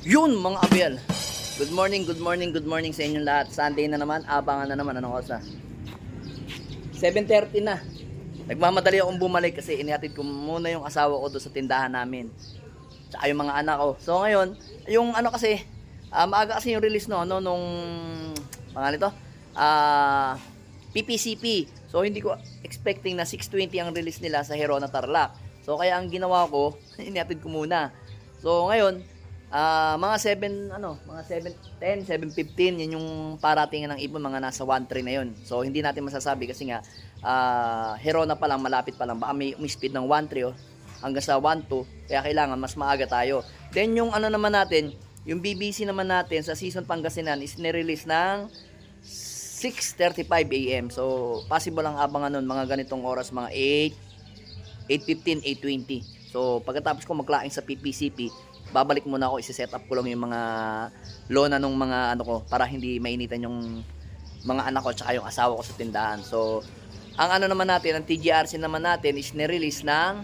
Yun mga abel. Good morning, good morning, good morning sa inyong lahat. Sunday na naman, abangan na naman. Anong oras na? 7:30 na. Nagmamadali akong bumalik kasi inihatid ko muna yung asawa ko doon sa tindahan namin. Tsaka yung mga anak ko. So ngayon, yung ano kasi, maaga kasi yung release no, nung pangalan ito, PPCP. So hindi ko expecting na 6:20 ang release nila sa Herona Tarlac. So kaya ang ginawa ko, inihatid ko muna. So ngayon, mga 7:10, 7:15 yun yung paratingan ng ibon, mga nasa 1-3 na yun. So hindi natin masasabi kasi nga Herona pa lang, malapit pa lang, baka may speed ng 1-3 hanggang sa 1-2, kaya kailangan mas maaga tayo. Then yung ano naman natin, yung BBC naman natin sa Season Pangasinan is nirelease ng 6:35 AM. So possible lang abangan nun mga ganitong oras, mga 8:15, 8:20. So pagkatapos ko maglaing sa PPCP, babalik muna ako, isi-set up ko lang yung mga lona ng mga ano ko para hindi mainitan yung mga anak ko tsaka yung asawa ko sa tindahan. So ang ano naman natin, ang TGRC naman natin is nirelease ng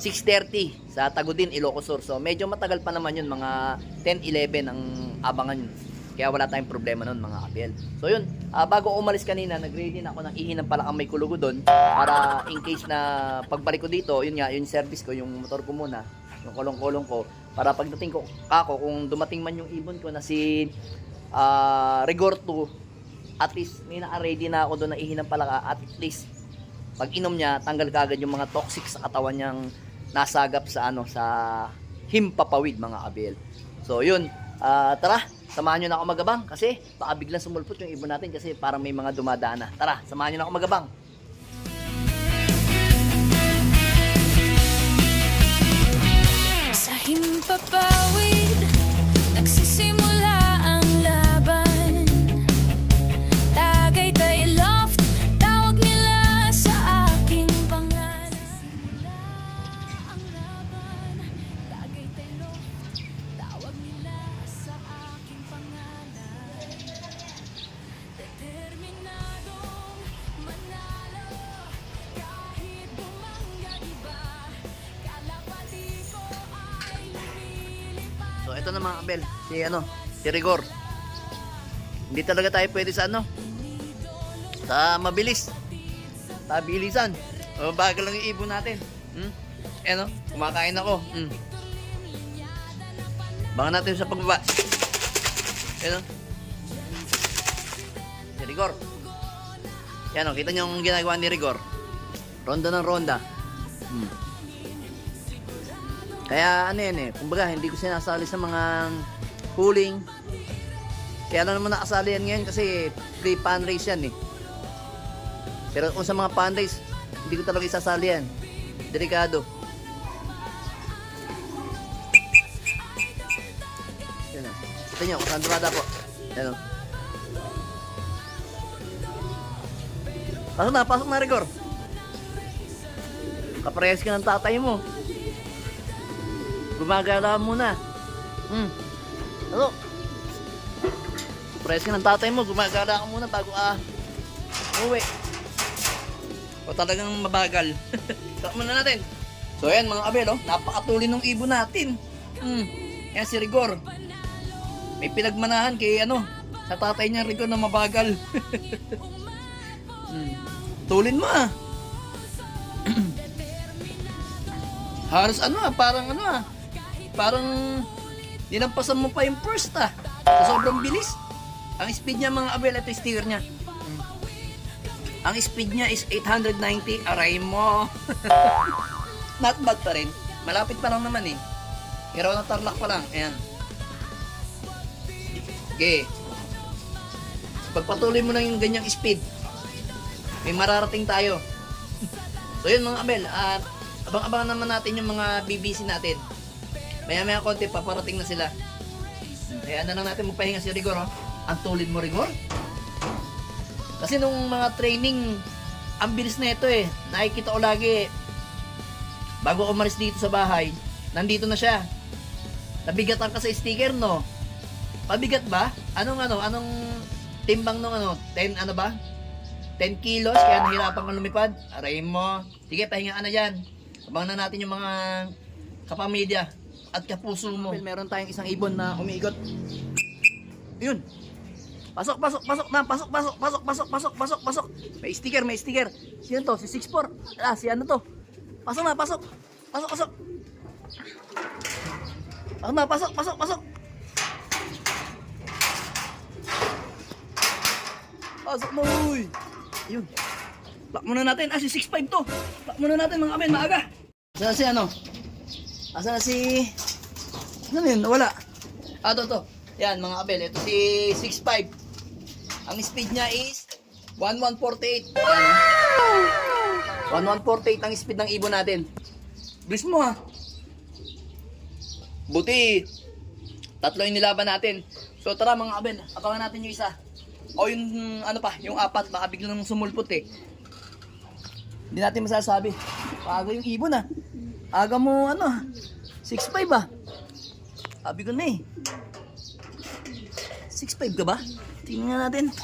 6:30 sa Tagudin, Ilocos Sur. So medyo matagal pa naman yun, mga 10-11 ang abangan yun. Kaya wala tayong problema nun mga kabel. So yun, bago umalis kanina, nag-ready na ako ng ihi ng palakang may kulugo doon para in case na pagbalik ko dito, yun nga, yung service ko, yung motor ko muna, yung kulong-kulong ko, para pagdating ko ako, kung dumating man yung ibon ko na si Rigor 2, at least may naka-ready na ako doon na ihi ng palaka. At least pag inom niya, tanggal kagad yung mga toxic sa katawan niyang nasagap sa ano, sa himpapawid mga kabel. So yun, tara, samahan nyo na ako magabang kasi baka biglang sumulpot yung ibon natin kasi parang may mga dumadaan na. Tara, samahan nyo na ako magabang. Sa himpapawid, nagsisimula ang laban. Tagaytay Loft, tawag nila sa aking pangalan. Simula ang laban. Tagaytay Loft, tawag nila sa aking pangalan. Determinadong manalo, kahit bumangga iba. Kalapati ko ay lumilipad. So ito na mga kabel, si Rigor. Hindi talaga tayo pwede sa ano, sa mabilis, sa bilisan. Bagal lang yung ibon natin. Kumakain ako. Bangan natin sa pagbaba. Si Rigor. Yan kita niyo yung ginagawa ni Rigor. Ronda ng ronda. Kaya ano yan kumbaga hindi ko sinasali sa mga pooling. Kaya ano naman nakasali yan ngayon kasi free pan race yan Pero kung sa mga pan race, hindi ko talaga isasali yan. Delikado. Yan Ito nyo, kung saan dumada po. Yan Pasok na Rigor. Kaparehas ka ng tatay mo. Gumagala muna. Ano? Kaparehas ka ng tatay mo, gumagala ka muna bago uwi. O talagang mabagal. Start muna natin. So ayan mga kabel, napakatuli ng ibon natin. Yan si Rigor. May pinagmanahan kay sa tatay niya Rigor na mabagal. Tulin mo Halos parang nilampasan mo pa yung first sa sobrang bilis. Ang speed niya mga abel, ito yung sticker niya. Ang speed niya is 890. Aray mo. Not bad pa rin. Malapit pa lang naman Herona Tarlac pa lang. Ayan. Okay. Pagpatuloy mo lang yung ganyang speed, may mararating tayo. So yun mga abel, at abang-abang naman natin yung mga BBC natin. Maya-maya konti, paparating na sila. Kaya na lang natin magpahinga si Rigor. Ang tulid mo Rigor. Kasi nung mga training, ang bilis na ito Nakikita ko lagi bago umalis dito sa bahay, nandito na siya. Nabigatan ka sa sticker no? Pabigat ba? Anong timbang nung 10 ba? 10 kilos, kaya nahirapan kang lumipad. Aray mo. Sige, pahinga ka na dyan. Abang na natin yung mga kapamilya. at kapuso mo. Meron tayong isang ibon na umiikot. Yun. Pasok, pasok, pasok na, pasok, pasok, pasok, pasok, pasok, pasok, pasok. May sticker, may sticker. Sino to? Si 64. Ah, si ano to? Pasok na, pasok. Pasok, pasok. Pasok na, pasok, pasok, pasok. Pasok mo, uy. Yun. Lock muna natin. Ah, si 65 to. Lock muna natin mga kaben, maaga. Asa na si ano? Asa na si... Ano yun? Wala. Ah, to. Yan, mga kabel. Ito si 65. Ang speed niya is 1148. Yan. 1148 ang speed ng ibon natin. Bilis mo ha. Buti. Tatlo yung nilaban natin. So tara mga kabel. Abangan natin yung isa. O yung ano pa, yung apat. Baka biglang sumulpot eh. Hindi natin masasabi. Paga yung ibon ah. Aga mo ano 6'5 ah. Sabi ko na eh. 6'5 ka ba? Tingnan natin.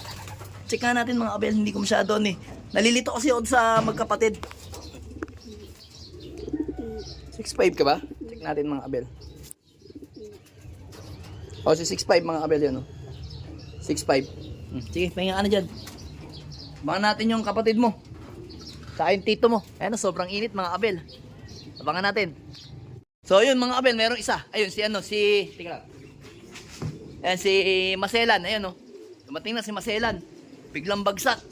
Check nga natin mga kabel. Hindi ko masyado eh. Nalilito kasi ako sa magkapatid. 6'5 ka ba? Check natin mga kabel. O si 6'5 mga kabel yun. 6'5. Sige, pahinga ka na dyan. Abangan natin yung kapatid mo. Saka yung tito mo. Ayan, sobrang init mga kabel. Abangan natin. So yun mga kabel, merong isa. Ayun si ano, si... Tika lang. Ayan si Maselan. Ayan o. Dumating na si Maselan. Biglang bagsak.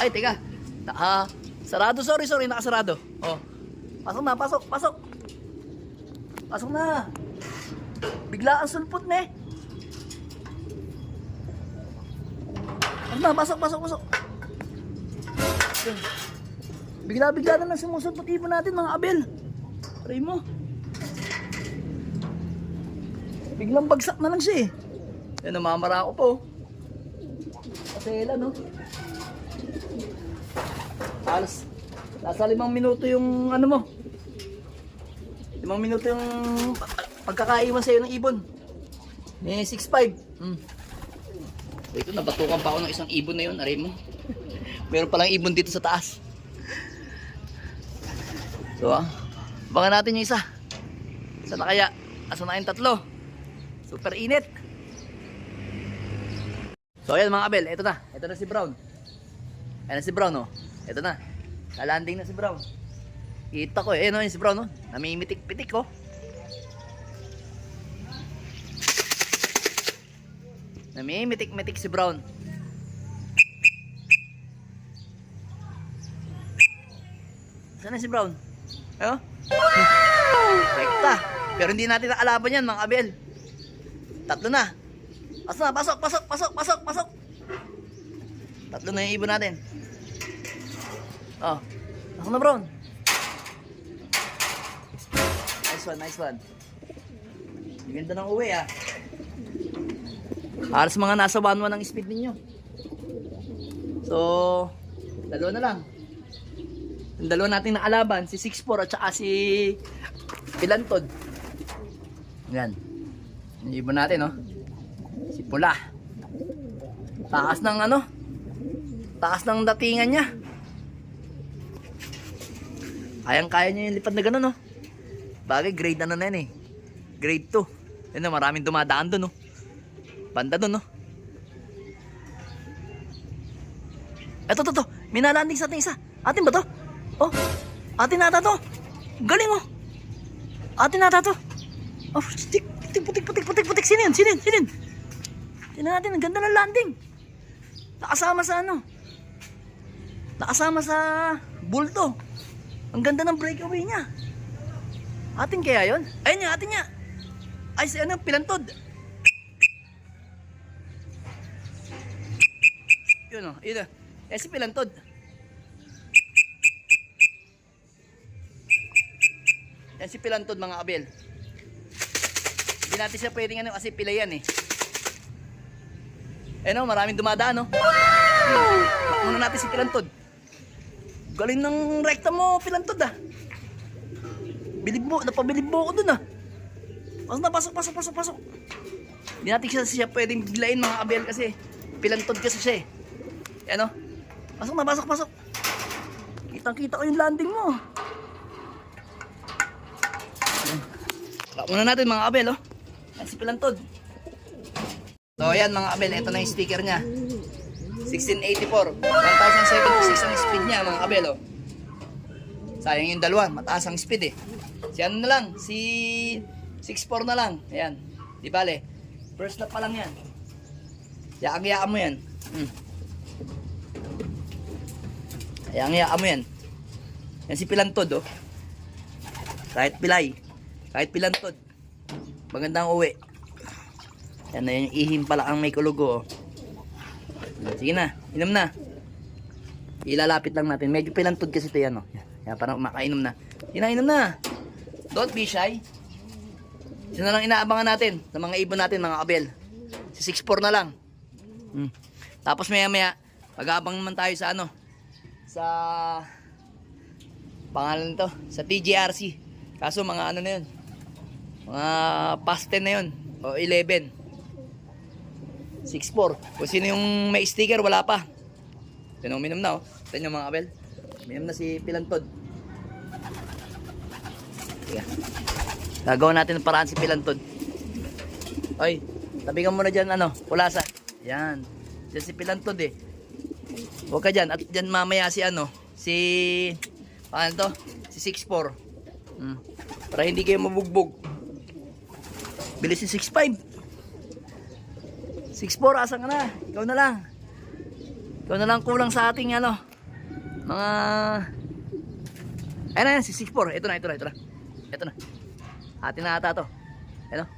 Ay, teka. Sarado, sorry, nakasarado. Oh. Pasok na, pasok. Pasok na. Bigla ang sulpot na eh. Pasok. Bigla na lang sumusulpot ibon natin mga kabel. Try mo. Biglang bagsak na lang siya eh. Yan, namamara ako po. Pasela no. Halos nasa 5 minuto yung ano mo. 5 minuto yung pagkakaiwan sa'yo ng ibon. May 6'5. So ito, nabatukan pa ako ng isang ibon na yun. Aray mo. Meron palang ibon dito sa taas. So abangan natin yung isa. Isa na kaya? Asa na yung tatlo? Super init. So ayan mga kabel, ito na si Brown. Ayan na si Brown oh. Ito na. Nalanding na si Brown. Kita ko eh, ano yun si Brown oh. Namimitik-pitik oh. Namimitik-mitik si Brown. Saan na si Brown? Ayo. Rekta. Pero hindi natin nakalaban yan mga kabel. Tatlo na. Pasok. Tatlo na yung ibon natin. Oh. Pasok na Brown. Nice one. Ganda ng uwi ah. Halos mga nasa 1-1 ang speed ninyo. So, dalawa na lang. Yung dalawa nating nakalaban, si 6'4 at saka si Pilantod. Yan. Yung ibon natin, no? Si Pula. Taas ng ano? Taas ng datingan niya. Kayang-kaya niya yung lipad na gano'n, no? Bagay, grade ano na yan eh. Grade 2. Yan na, maraming dumadaan doon, no? Banda doon, no? Eto, may nalanding sa ating isa. Atin ba to? Oh, atin nata to. Galing, oh. Atin nata to. Oh, putik. Sinin. Tingnan natin, ang ganda ng landing. Nakasama sa ano? Nakasama sa bulto. Ang ganda ng breakaway niya. Atin kaya yon? Ayun niya, atin niya. Ay, si ano, Pilantod. Yun o, yun o. Eh, si Pilantod. Yan si Pilantod mga kabel. Hindi natin siya pwedeng ano kasi pilayan eh. Eh no, maraming dumadaan no. Wow! Muna natin si Pilantod. Galing ng rekta mo, Pilantod ah. Napabilib mo ako dun ah. Pasok. Hindi natin siya pwedeng biglain mga kabel kasi Pilantod kasi siya eh. Ano? Pasok. Kitang-kita ko yung landing mo. Lock muna natin mga kabel, oh. Yan si Pilantod. So ayan mga kabel, ito na yung sticker niya. 1684. 1076 ang speed niya mga kabel, oh. Sayang yung dalawa, mataas ang speed eh. Si ano na lang, si 64 na lang. Ayan, di bale. First lap pa lang yan. Yaang-yaan mo yan. Yaang-yaan mo yan. Yan si Pilantod, oh. Kahit pilay, kahit Pilantod, magandang uwi. Yan na yung ihim pala ang may kulugo, oh. Sige na, inom na. Ilalapit lang natin. Medyo Pilantod kasi ito yan, oh. Yan, parang makainom na. Inom na. Don't be shy. Sino na lang inaabangan natin sa mga ibon natin, mga kabel. Si 64 na lang. Tapos maya-maya, mag-aabang naman tayo sa ano, sa pangalan nito, sa TGRC. Kaso mga ano na yun, mga past 10 na yun, o 11. 64. Kung sino yung may sticker, wala pa. Sino uminom na, oh. Ito nyo mga kabel. Uminom na si Pilantod. Yeah. Gagawa natin ng paraan si Pilantod. Oy, tabi ka muna dyan, ano, pulasa. Yan. Diyan si Pilantod eh. Huwag ka dyan. At dyan mamaya si ano, si, paano to? Si 64. Para hindi kayo mabugbog. Bilis si 65. 64, asan ka na? Ikaw na lang. Ikaw na lang kulang sa ating ano, mga, ayun na yan, si 64. Ito na. Ito na. Atin na ata to. Ano?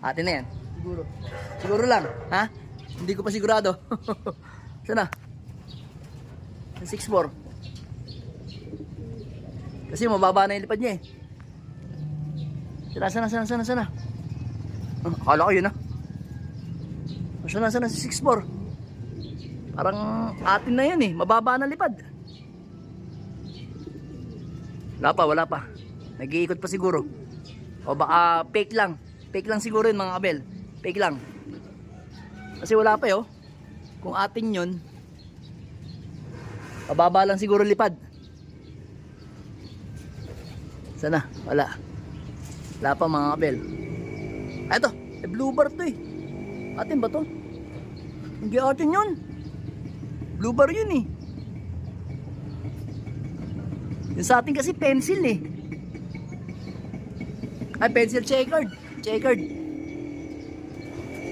Atin na yan. Siguro lang. Ha? Hindi ko pa sigurado. Sana? 6'4". Kasi mababa na yung lipad niya eh. Sana. Akala ko yun, ha? Sana si 6'4". Parang atin na yan eh. Mababa na lipad. Wala pa. Nag-iikot pa siguro. O baka fake lang. Fake lang siguro yun mga kabel. Fake lang. Kasi wala pa oh. Kung atin yun, mababa lang siguro lipad. Sana? Wala. Wala pa mga kabel. Eto, blue bar to eh. Atin ba to? Hindi atin yun. Blue bar yun eh. Yung sa atin kasi pencil eh. Ay, pencil checkered.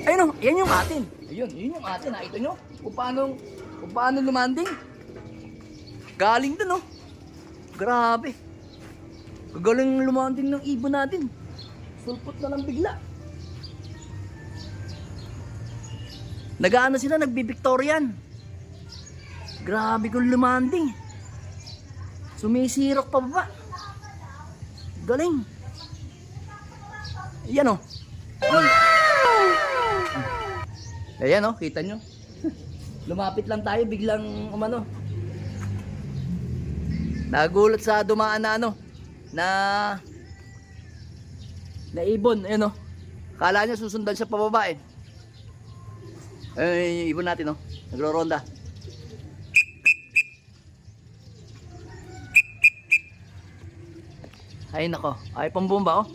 Ayun o, yan yung atin. Ayun, yun yung atin. Nakita nyo? Kung paano lumanding. Galing dun, oh. Grabe. Gagaling lumanding ng ibon natin. Sulpot na lang bigla. Nagaano sila, nagbibictorian. Grabe kung lumanding. Sumisirok pa baba. Galing. Yan, oh. Ayan, oh, kita nyo. Lumapit lang tayo, biglang umano. Nagulat sa dumaan na ano, na ibon, ayan, oh. Kala niya susundan siya pababa eh. Ayun yung ibon natin, oh. Nagro-ronda. Ay nako, ay pambomba, oh.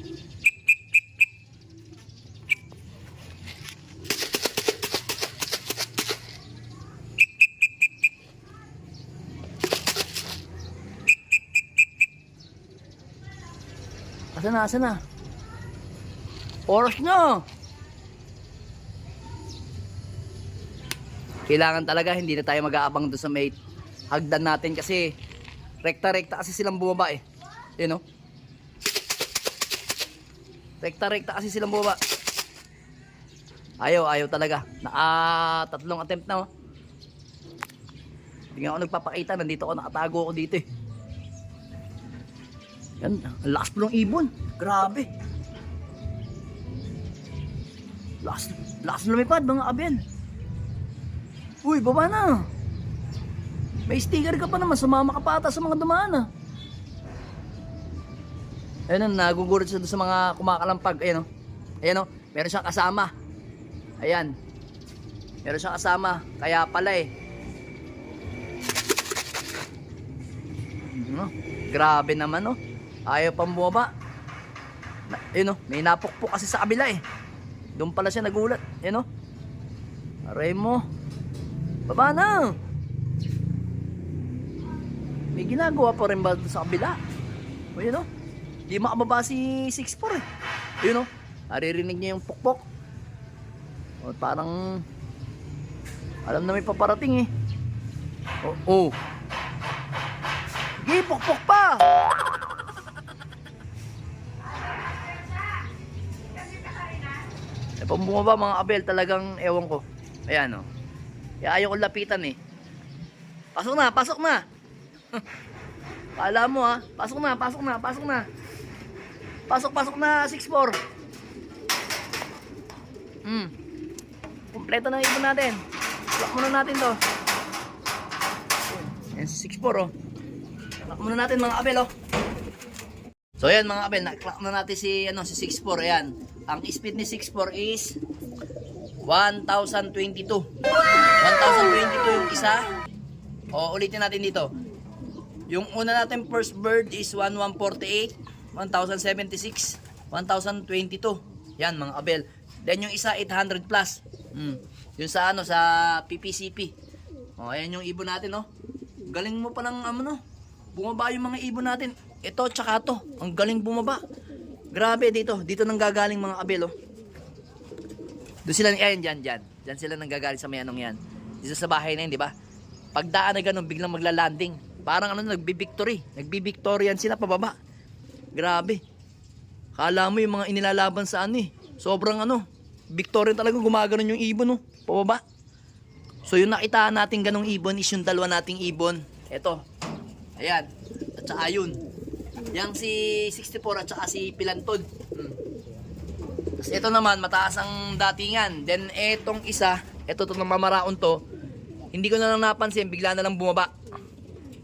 Asan na? Oras na. Kailangan talaga hindi na tayo mag-aabang doon sa may hagdan natin kasi rekta-rekta kasi silang bumaba eh. You know? Rekta-rekta kasi silang bumaba. Ayaw talaga. Tatlong attempt na, oh. Hindi nga ako nagpapakita, nandito ako, nakatago ako dito eh. Yan, ang lakas po ng ibon. Grabe. Lakas lumipad mga kabel. Uy, baba na. May sticker ka pa naman, sumama ka pa ata sa mga dumaan ah. Ayun, nagugulat siya sa mga kumakalampag. Ayan o. Ayan o, meron siyang kasama. Ayan. Meron siyang kasama. Kaya pala eh. Grabe naman oh. Ayaw pang bumaba. Ayun, oh, may napukpok kasi sa kabila eh. Doon pala siya nagulat. Ayun, oh. Aray mo. Baba na. May ginagawa pa rin ba sa kabila? Ayun, oh. Di makababa si 6'4" eh. Ayun, oh. Naririnig niya yung pukpok. O, parang alam na may paparating eh. Oh. Sige, pukpok pa. Eh, pag bumaba mga abel, talagang ewan ko. Ayan, oh. Kaya ayaw ko lapitan eh. Pasok na, pasok na. Kala mo ha. Pasok na. Pasok na 6'4". Kompleto na yung ibon natin. Lock muna natin to. Yan si 6'4" oh. Lock muna natin mga abel oh. So ayan mga abel, na-clock na natin si 6'4". Ayan. Ang speed ni 6'4" is 1022. 1022 yung isa. O ulitin natin dito. Yung una natin first bird is 1148, 1076, 1022. Yan mga abel. Then yung isa 800 plus. Yung sa sa PPCP. O ayan yung ibon natin oh. Galing mo pa ng bumaba yung mga ibon natin. Ito tsaka to, ang galing bumaba. Grabe dito nanggagaling mga abel oh. Doon sila, ayan dyan sila nanggagaling sa may anong yan. Dito sa bahay na yun, di ba? Pagdaan na ganun, biglang magla-landing. Parang nagbibictorian sila pababa. Grabe. Kala mo yung mga inilalaban sa sobrang Victorian talaga, gumaganon yung ibon pababa. So yung nakita natin ganong ibon is yung dalawa nating ibon. Ito. Ayan. At saka yun. Yang si 64 at saka si Pilantod. Tapos ito naman, mataas ang datingan. Then etong isa, ito mamaraon to. Hindi ko na lang napansin, bigla na lang bumaba.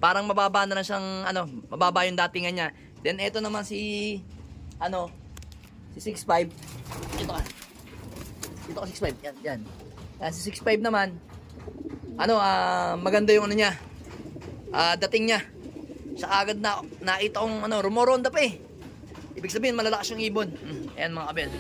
Parang mababa na lang siyang, mababa yung datingan niya. Then ito naman si 6'5". Ito ka 6'5". Yan. Si 6'5" naman, maganda yung niya. Dating niya. Sa agad na nakita kong rumoronda pa eh. Ibig sabihin malalakas yung ibon. Ayan mga kabel.